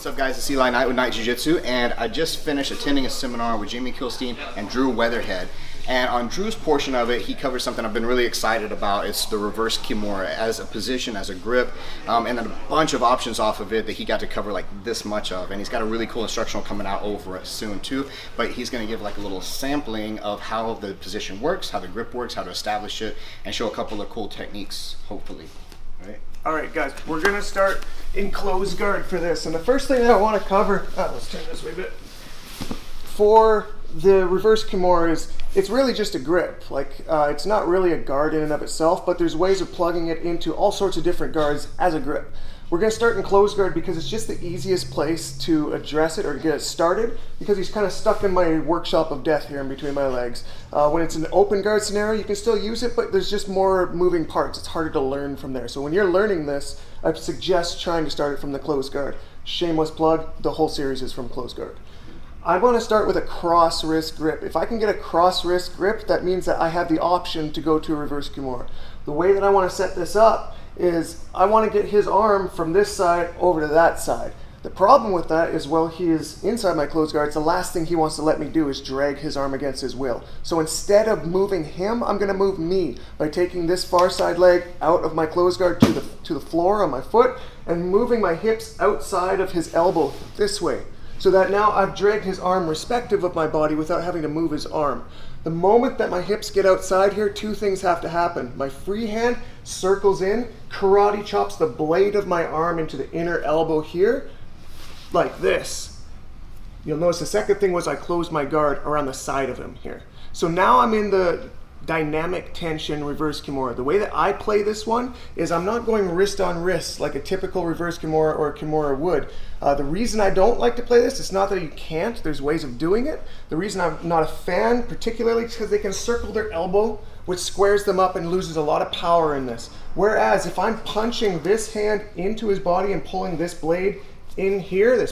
What's up guys, it's Eli Knight with Knight Jiu-Jitsu, and I just finished attending a seminar with Jamie Kilstein and Drew Weatherhead. And on Drew's portion of it, he covered something I've been really excited about. It's the reverse Kimura as a position, as a grip, and then a bunch of options off of it that he got to cover like this much of. And he's got a really cool instructional coming out over it soon too, but he's gonna give like a little sampling of how the position works, how the grip works, how to establish it, and show a couple of cool techniques, hopefully. All right, guys, we're gonna start in closed guard for this. And the first thing that I wanna cover, let's turn this way a bit, for the reverse Kimura is, it's really just a grip. It's not really a guard in and of itself, but there's ways of plugging it into all sorts of different guards as a grip. We're gonna start in closed guard because it's just the easiest place to address it or to get it started, because he's kind of stuck in my workshop of death here in between my legs. When it's an open guard scenario, you can still use it, but there's just more moving parts. It's harder to learn from there. So when you're learning this, I suggest trying to start it from the closed guard. Shameless plug, the whole series is from closed guard. I want to start with a cross wrist grip. If I can get a cross wrist grip, that means that I have the option to go to a reverse Kimura. The way that I want to set this up is I want to get his arm from this side over to that side. The problem with that is, while he is inside my closed guards, the last thing he wants to let me do is drag his arm against his will. So instead of moving him, I'm going to move me by taking this far side leg out of my closed guard to the floor on my foot and moving my hips outside of his elbow this way. So that now I've dragged his arm respective of my body without having to move his arm. The moment that my hips get outside here, two things have to happen. My free hand circles in, karate chops the blade of my arm into the inner elbow here, like this. You'll notice the second thing was I closed my guard around the side of him here. So now I'm in the dynamic tension reverse Kimura. The way that I play this one is I'm not going wrist on wrist like a typical reverse Kimura or a Kimura would. The reason I don't like to play this, it's not that you can't, there's ways of doing it. The reason I'm not a fan particularly is because they can circle their elbow, which squares them up and loses a lot of power in this. Whereas if I'm punching this hand into his body and pulling this blade in here, this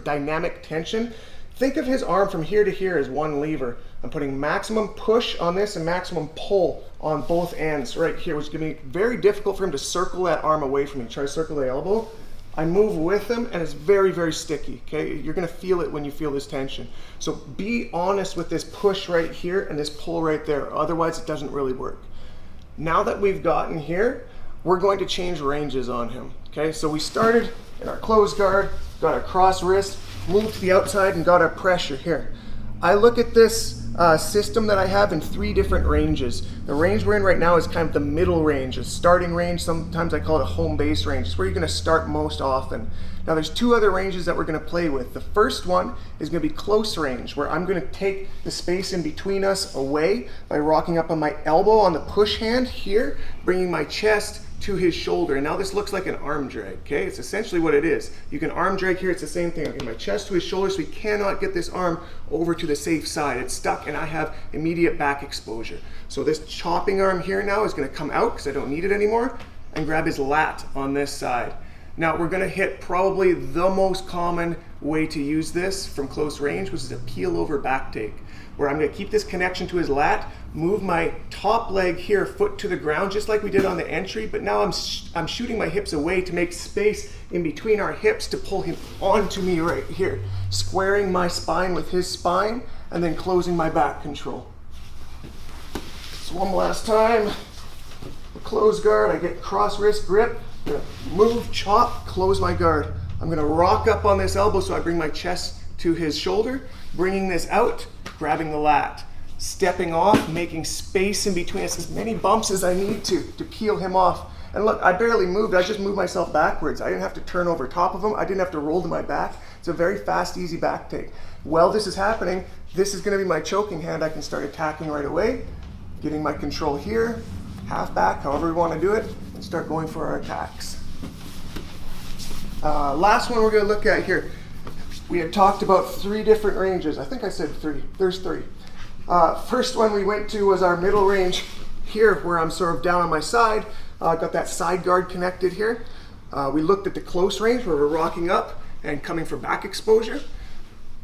dynamic tension, think of his arm from here to here as one lever. I'm putting maximum push on this and maximum pull on both ends right here, which is going to be very difficult for him to circle that arm away from me. Try to circle the elbow. I move with him and it's very, very sticky, okay? You're going to feel it when you feel this tension. So be honest with this push right here and this pull right there. Otherwise, it doesn't really work. Now that we've gotten here, we're going to change ranges on him, okay? So we started in our closed guard, got our cross wrist, moved to the outside and got our pressure here. I look at this system that I have in 3 different ranges. The range we're in right now is kind of the middle range, a starting range. Sometimes I call it a home base range. It's where you're going to start most often. Now there's 2 other ranges that we're going to play with. The first one is going to be close range, where I'm going to take the space in between us away by rocking up on my elbow on the push hand here, bringing my chest to his shoulder. And now this looks like an arm drag, okay? It's essentially what it is. You can arm drag here, it's the same thing. I get my chest to his shoulder, so he cannot get this arm over to the safe side. It's stuck and I have immediate back exposure. So this chopping arm here now is gonna come out because I don't need it anymore, and grab his lat on this side. Now we're gonna hit probably the most common way to use this from close range, which is a peel over back take, where I'm gonna keep this connection to his lat, move my top leg here, foot to the ground, just like we did on the entry, but now I'm shooting my hips away to make space in between our hips to pull him onto me right here, squaring my spine with his spine, and then closing my back control. So one last time, close guard, I get cross wrist grip, I'm gonna move, chop, close my guard. I'm gonna rock up on this elbow so I bring my chest to his shoulder, bringing this out, grabbing the lat, stepping off, making space in between us, as many bumps as I need to peel him off. And look, I barely moved, I just moved myself backwards. I didn't have to turn over top of him, I didn't have to roll to my back. It's a very fast, easy back take. While this is happening, this is gonna be my choking hand. I can start attacking right away, getting my control here, half back, however we wanna do it, and start going for our attacks. Last one we're gonna look at here. We had talked about 3 different ranges. I think I said 3, there's 3. First one we went to was our middle range here, where I'm sort of down on my side. Got that side guard connected here. We looked at the close range where we're rocking up and coming for back exposure.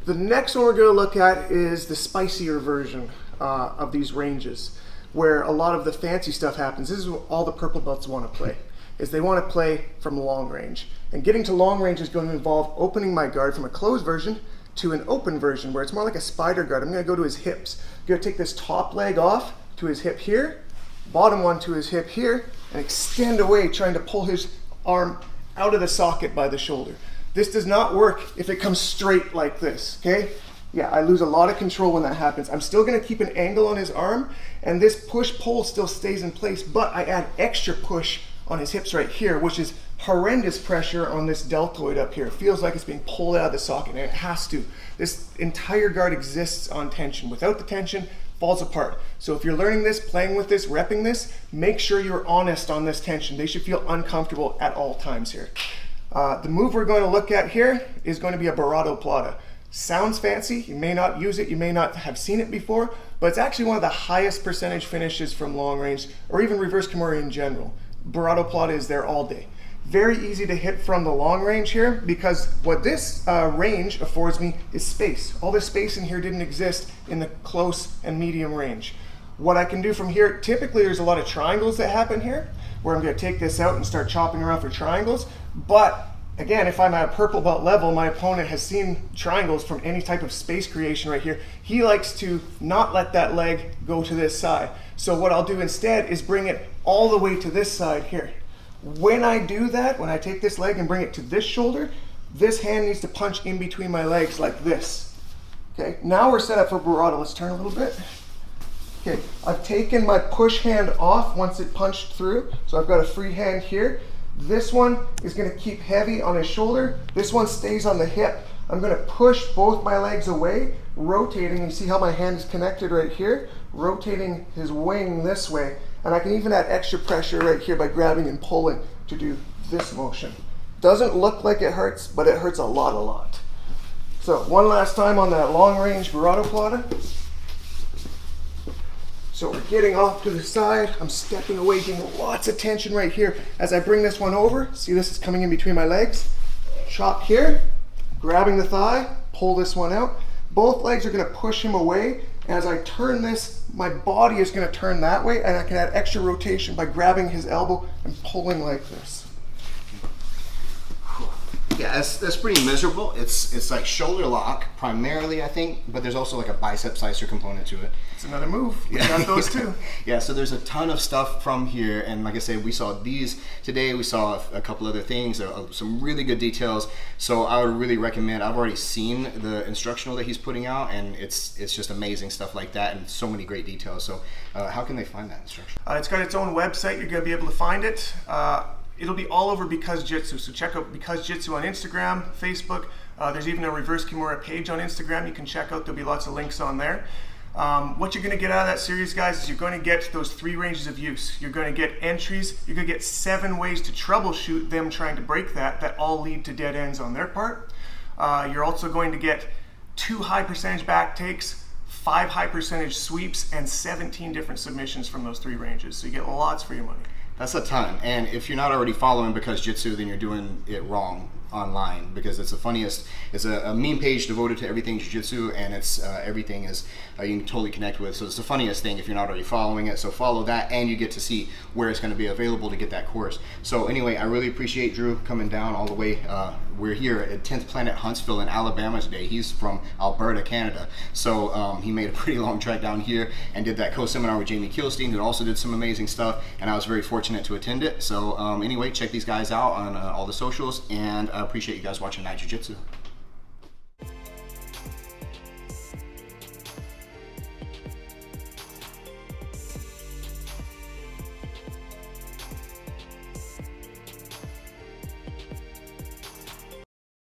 The next one we're going to look at is the spicier version of these ranges, where a lot of the fancy stuff happens. This is what all the purple belts want to play, is they want to play from long range. And getting to long range is going to involve opening my guard from a closed version to an open version where it's more like a spider guard. I'm going to go to his hips. I'm going to take this top leg off to his hip here, bottom one to his hip here, and extend away, trying to pull his arm out of the socket by the shoulder. This does not work if it comes straight like this, okay? Yeah, I lose a lot of control when that happens. I'm still going to keep an angle on his arm, and this push-pull still stays in place, but I add extra push on his hips right here, which is horrendous pressure on this deltoid up here. It feels like it's being pulled out of the socket, and it has to. This entire guard exists on tension. Without the tension, falls apart. So if you're learning this, playing with this, repping this, make sure you're honest on this tension. They should feel uncomfortable at all times here. The move we're going to look at here is going to be a Barato Plata. Sounds fancy, you may not use it, you may not have seen it before, but it's actually one of the highest percentage finishes from long range, or even reverse Kimura in general. Barato Plata is there all day. Very easy to hit from the long range here, because what this range affords me is space. All this space in here didn't exist in the close and medium range. What I can do from here, typically there's a lot of triangles that happen here, where I'm going to take this out and start chopping around for triangles, but again, if I'm at a purple belt level, my opponent has seen triangles from any type of space creation right here. He likes to not let that leg go to this side. So what I'll do instead is bring it all the way to this side here. When I do that, when I take this leg and bring it to this shoulder, this hand needs to punch in between my legs like this. Okay, now we're set up for Barato. Let's turn a little bit. Okay, I've taken my push hand off once it punched through, so I've got a free hand here. This one is going to keep heavy on his shoulder. This one stays on the hip. I'm going to push both my legs away, rotating. You see how my hand is connected right here? Rotating his wing this way. And I can even add extra pressure right here by grabbing and pulling to do this motion. Doesn't look like it hurts, but it hurts a lot. So one last time on that long range Barato Plata. So we're getting off to the side. I'm stepping away, getting lots of tension right here. As I bring this one over, see this is coming in between my legs. Chop here, grabbing the thigh, pull this one out. Both legs are gonna push him away. As I turn this, my body is gonna turn that way, and I can add extra rotation by grabbing his elbow and pulling like this. Yeah, that's pretty miserable. It's like shoulder lock primarily, I think, but there's also like a bicep slicer component to it. It's another move. We got those too. Yeah, so there's a ton of stuff from here, and like I said, we saw these today. We saw a couple other things, some really good details. So I would really recommend. I've already seen the instructional that he's putting out, and it's just amazing stuff like that, and so many great details. So how can they find that instruction? It's got its own website. You're going to be able to find it. It'll be all over Because Jiu-Jitsu. So check out Because Jiu-Jitsu on Instagram, Facebook. There's even a Reverse Kimura page on Instagram you can check out. There'll be lots of links on there. What you're going to get out of that series, guys, is you're going to get those 3 ranges of use. You're going to get entries. You're going to get 7 ways to troubleshoot them trying to break that all lead to dead ends on their part. You're also going to get 2 high percentage back takes, 5 high percentage sweeps, and 17 different submissions from those 3 ranges. So you get lots for your money. That's a ton, and if you're not already following Because Jiu-Jitsu, then you're doing it wrong online, because it's the funniest. It's a meme page devoted to everything Jiu-Jitsu, and it's everything is you can totally connect with. So it's the funniest thing if you're not already following it. So follow that, and you get to see where it's going to be available to get that course. So anyway, I really appreciate Drew coming down all the way. We're here at 10th Planet Huntsville in Alabama today. He's from Alberta, Canada. So he made a pretty long trek down here and did that co-seminar with Jamie Kilstein, who also did some amazing stuff, and I was very fortunate to attend it. So anyway, check these guys out on all the socials, and I appreciate you guys watching Night Jiu-Jitsu.